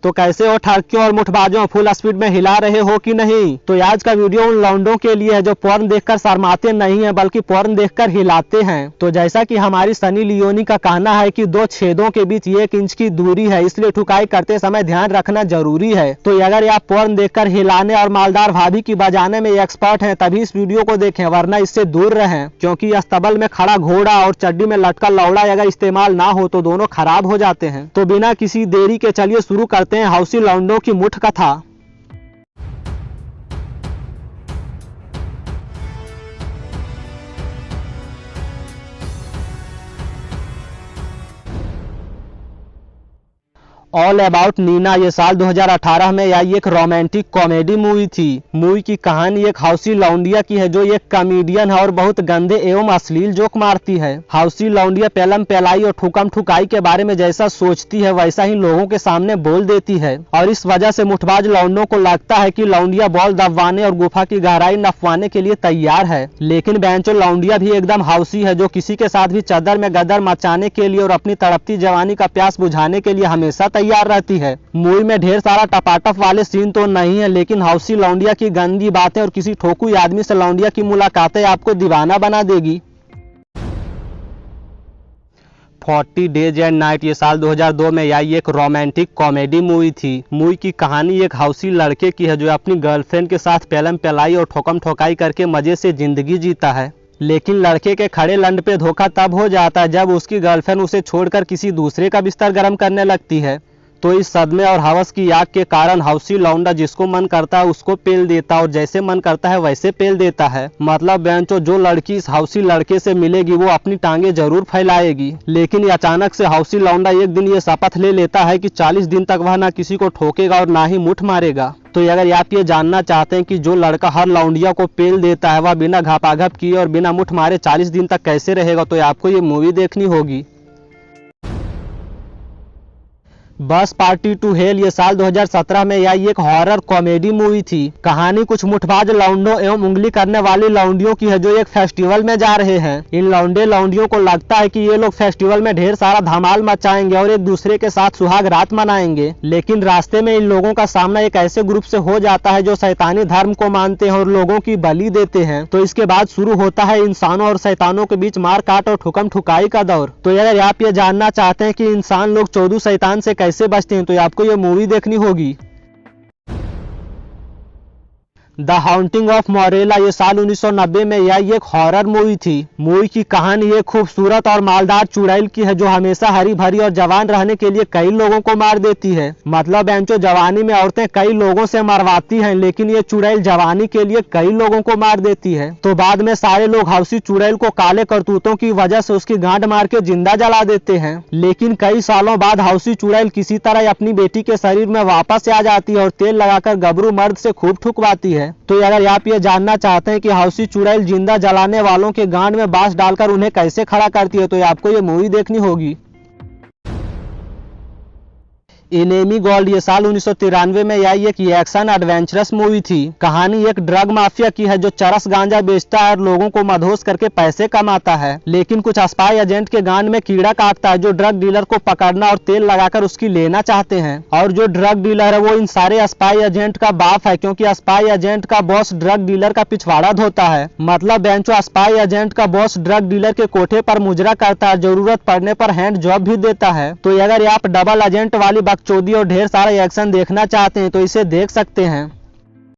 तो कैसे हो ठरकियों और मुठबाजों, फुल स्पीड में हिला रहे हो कि नहीं? तो आज का वीडियो उन लौंडों के लिए है जो पोर्न देखकर शर्माते नहीं है बल्कि पोर्न देखकर हिलाते हैं। तो जैसा कि हमारी सनी लियोनी का कहना है कि दो छेदों के बीच 1 इंच की दूरी है, इसलिए ठुकाई करते समय ध्यान रखना जरूरी है। तो अगर आप पोर्न देखकर हिलाने और मालदार भाभी की बजाने में एक्सपर्ट हैं तभी इस वीडियो को देखें, वरना इससे दूर रहें, क्योंकि अस्तबल में खड़ा घोड़ा और चड्डी में लटका लौड़ा अगर इस्तेमाल ना हो तो दोनों खराब हो जाते हैं। तो बिना किसी देरी के चलिए शुरू करते हैं हौसी लौंडों की मुठ कथा। ऑल अबाउट नीना ये साल 2018 में आई एक रोमांटिक कॉमेडी मूवी थी। मूवी की कहानी एक हौसी लौंडिया की है जो एक कॉमेडियन है और बहुत गंदे एवं अश्लील जोक मारती है। हौसी लौंडिया पेलम पेलाई और ठुकम ठुकाई के बारे में जैसा सोचती है वैसा ही लोगों के सामने बोल देती है, और इस वजह से मुठबाज लौंडों को लगता है कि लौंडिया बॉल दबवाने और गुफा की गहराई नफवाने के लिए तैयार है। लेकिन बेंचो लौंडिया भी एकदम हौसी है जो किसी के साथ भी चदर में गदर मचाने के लिए और अपनी तड़पती जवानी का प्यास बुझाने के लिए हमेशा तैयार रहती है। मूवी में ढेर सारा टपाटप वाले सीन तो नहीं है, लेकिन हौसी लौंडिया की गंदी बातें और किसी ठोकू आदमी से लौंडिया की मुलाकातें आपको दीवाना बना देगी। 40 डेज एंड नाइट ये साल 2002 में आई एक रोमांटिक कॉमेडी मूवी थी। मूवी की कहानी एक हौसी लड़के की है जो अपनी गर्लफ्रेंड के साथ पेलम पेलाई और ठोकम ठोकाई करके मजे से जिंदगी जीता है। लेकिन लड़के के खड़े लंड पे धोखा तब हो जाता है जब उसकी गर्लफ्रेंड उसे छोड़कर किसी दूसरे का बिस्तर गर्म करने लगती है। तो इस सदमे और हवस की आग के कारण हौसी लौंडा जिसको मन करता है उसको पेल देता है और जैसे मन करता है वैसे पेल देता है। मतलब बेंचो जो लड़की इस हौसी लड़के से मिलेगी वो अपनी टांगे जरूर फैलाएगी। लेकिन अचानक से हौसी लौंडा एक दिन ये शपथ ले लेता है कि 40 दिन तक वह ना किसी को ठोकेगा और ना ही मुठ मारेगा। तो अगर आप ये जानना चाहते हैं कि जो लड़का हर लौंडिया को पेल देता है वह बिना घापाघप किए और बिना मुठ मारे 40 दिन तक कैसे रहेगा, तो आपको ये मूवी देखनी होगी। बस पार्टी टू हेल ये साल 2017 में आई एक हॉरर कॉमेडी मूवी थी। कहानी कुछ मुठबाज लौंडों एवं उंगली करने वाली लौंडियों की है जो एक फेस्टिवल में जा रहे हैं। इन लौंडे लौंडियों को लगता है कि ये लोग फेस्टिवल में ढेर सारा धमाल मचाएंगे और एक दूसरे के साथ सुहाग रात मनाएंगे। लेकिन रास्ते में इन लोगों का सामना एक ऐसे ग्रुप से हो जाता है जो शैतानी धर्म को मानते हैं और लोगों की बलि देते हैं। तो इसके बाद शुरू होता है इंसानों और शैतानों के बीच मार काट और ठुकम ठुकाई का दौर। तो अगर आप ये जानना चाहते हैं कि इंसान लोग 14 शैतान से कैसे बचते हैं तो आपको ये मूवी देखनी होगी। द हाउंटिंग ऑफ मोरेला ये साल 1990 में यह एक हॉरर मूवी थी। मूवी की कहानी एक खूबसूरत और मालदार चुड़ैल की है जो हमेशा हरी भरी और जवान रहने के लिए कई लोगों को मार देती है। मतलब बेंचो जवानी में औरतें कई लोगों से मरवाती हैं, लेकिन ये चुड़ैल जवानी के लिए कई लोगों को मार देती है। तो बाद में सारे लोग हौसी चुड़ैल को काले करतूतों की वजह से उसकी गांड मार के जिंदा जला देते हैं। लेकिन कई सालों बाद हौसी चुड़ैल किसी तरह अपनी बेटी के शरीर में वापस आ जाती है और तेल लगाकर गबरू मर्द से खूब ठुकवाती है। तो अगर आप ये जानना चाहते हैं कि हौसी चुड़ैल जिंदा जलाने वालों के गांड में बांस डालकर उन्हें कैसे खड़ा करती है तो आपको ये मूवी देखनी होगी। एनेमी गोल्ड ये साल 1993 में आई एक एक्शन एडवेंचरस मूवी थी। कहानी एक ड्रग माफिया की है जो चरस गांजा बेचता है और लोगों को मदहोश करके पैसे कमाता है। लेकिन कुछ स्पाई एजेंट के गांड में कीड़ा काटता है जो ड्रग डीलर को पकड़ना और तेल लगाकर उसकी लेना चाहते हैं। और जो ड्रग डीलर है वो इन सारे स्पाई एजेंट का बाप है, क्योंकि स्पाई एजेंट का बॉस ड्रग डीलर का पिछवाड़ा धोता है। मतलब बेंचो स्पाई एजेंट का बॉस ड्रग डीलर के कोठे पर मुजरा करता है, जरूरत पड़ने पर हैंड जॉब भी देता है। तो अगर आप डबल एजेंट वाली चौदी और ढेर सारा एक्शन देखना चाहते हैं तो इसे देख सकते हैं।